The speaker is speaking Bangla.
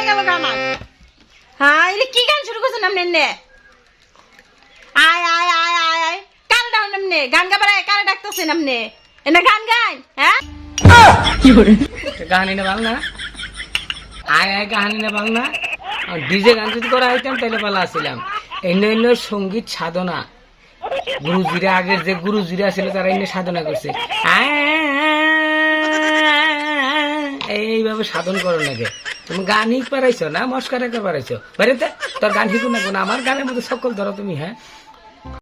গেল গান আর হ্যাঁ এটা কি গান শুরু করছেন আপনি এনে আয় আয় আয় আয় আয় কাল ডাউন আপনি গান গাবার কারে ডাকতেছেন আপনি এনে গান গাই হ্যাঁ কি করে গান এনে বাংলা আয় আয় গান এনে বাংলা ডিজে গান যদি করা হইতাম তাহলে ভালো আসছিলাম এনে এনে সঙ্গীত সাধনা গুরুজিরা আগের যে গুরুজিরা ছিল তারা এনে সাধনা করছে এইভাবে সাধন করো নাকি তুমি গান শিখ পারাইছো না মস্কার পারাইছো বাইরে তোর গান শিখো না আমার গানের মধ্যে সকল ধরো তুমি হ্যাঁ